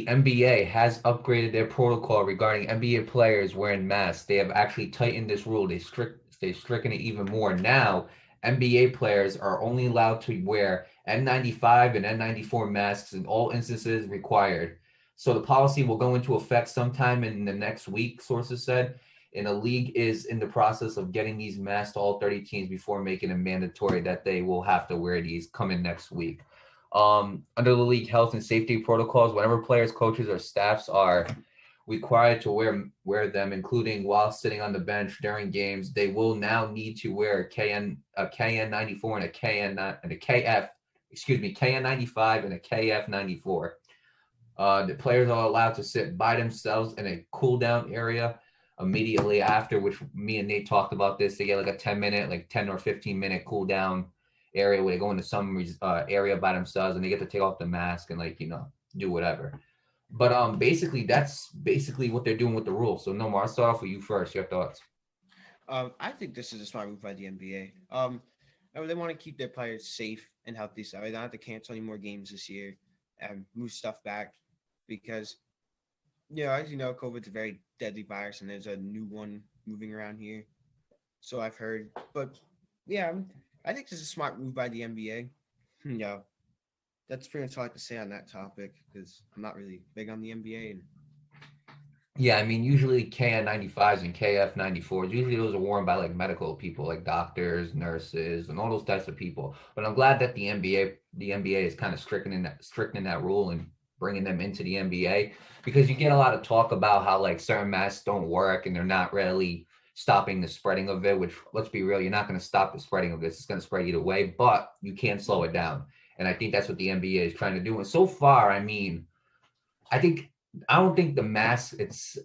the NBA has upgraded their protocol regarding NBA players wearing masks. They have actually tightened this rule. They've stricken it even more. Now, NBA players are only allowed to wear N95 and N94 masks in all instances required. So the policy will go into effect sometime in the next week, sources said. And the league is in the process of getting these masks to all 30 teams before making it mandatory that they will have to wear these coming next week. Under the league health and safety protocols, whenever players, coaches, or staffs are required to wear them, including while sitting on the bench during games, they will now need to wear a KN94 and a KN and a KF, excuse me, KN95 and a KF94. The players are allowed to sit by themselves in a cool down area immediately after, which me and Nate talked about this. They get like a 10-minute, like 10 or 15-minute cool down area where they go into some area by themselves and they get to take off the mask and do whatever. But basically that's basically what they're doing with the rules. So Nomar, I'll start off with you first. Your thoughts? I think this is a smart move by the NBA. They want to keep their players safe and healthy, so they don't have to cancel any more games this year and move stuff back because, as you know, COVID's a very deadly virus and there's a new one moving around here. So I've heard, but yeah, I think this is a smart move by the NBA. Yeah, that's pretty much all I have to say on that topic because I'm not really big on the NBA. And Yeah, I mean, usually KN95s and KF94s, usually those are worn by like medical people, like doctors, nurses, and all those types of people. But I'm glad that the NBA is kind of strict in that rule and bringing them into the NBA because you get a lot of talk about how like certain masks don't work and they're not really stopping the spreading of it. Which, let's be real, you're not going to stop the spreading of this. It's going to spread either way, but you can slow it down. And I think that's what the NBA is trying to do. And so far, I mean, I think I don't think the mask.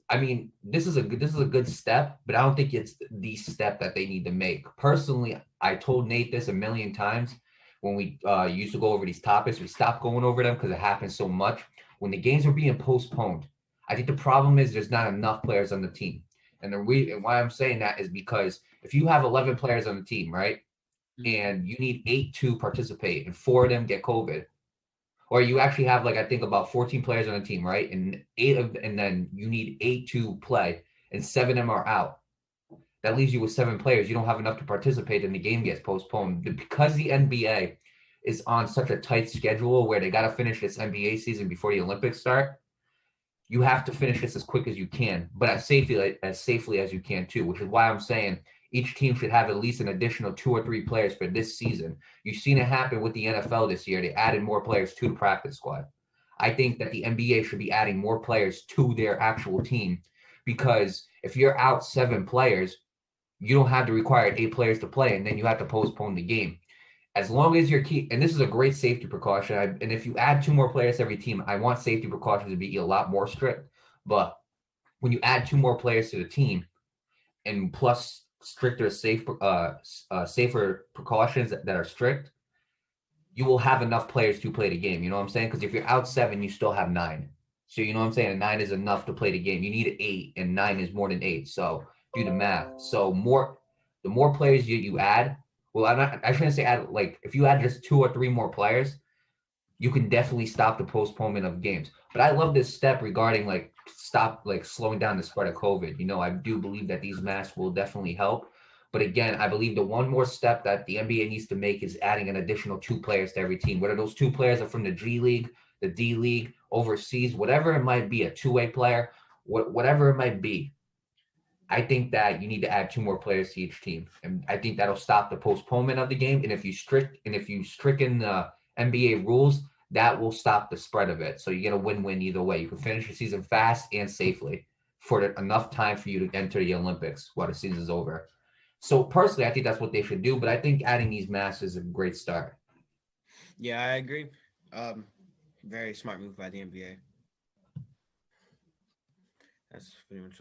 I mean, this is a good step, but I don't think it's the step that they need to make. Personally, I told Nate this a million times when we used to go over these topics. We stopped going over them because it happens so much. When the games are being postponed, I think the problem is there's not enough players on the team, and the reason why I'm saying that is because if you have 11 players on the team, right, and you need 8 to participate, and 4 of them get COVID, or you actually have like I think about 14 players on the team, right? And then you need 8 to play, and 7 of them are out. That leaves you with 7 players. You don't have enough to participate, and the game gets postponed because the NBA is on such a tight schedule where they got to finish this NBA season before the Olympics start. You have to finish this as quick as you can, but as safely as you can too. Which is why I'm saying each team should have at least an additional 2 or 3 players for this season. You've seen it happen with the NFL this year. They added more players to the practice squad. I think that the NBA should be adding more players to their actual team because if you're out 7 players, you don't have the required 8 players to play, and then you have to postpone the game. As long as you're and this is a great safety precaution. And if you add 2 more players to every team, I want safety precautions to be a lot more strict. But when you add 2 more players to the team, and plus safer precautions that are strict, you will have enough players to play the game. You know what I'm saying? Because if you're out 7, you still have 9. So you know what I'm saying? And 9 is enough to play the game. You need 8, and 9 is more than 8. So do the math. So the more players you add, well, I shouldn't say add, like if you add just 2 or 3 more players, you can definitely stop the postponement of games. But I love this step regarding like stop like slowing down the spread of COVID. I do believe that these masks will definitely help. But again, I believe the one more step that the NBA needs to make is adding an additional 2 players to every team. Whether those 2 players are from the G League, the D League, overseas, whatever it might be, a two-way player, whatever it might be. I think that you need to add 2 more players to each team, and I think that'll stop the postponement of the game. And if you stricken the NBA rules, that will stop the spread of it. So you get a win-win either way. You can finish the season fast and safely for enough time for you to enter the Olympics while the season's over. So personally, I think that's what they should do. But I think adding these masks is a great start. yeah, I agree. Um, Very smart move by the NBA. That's pretty much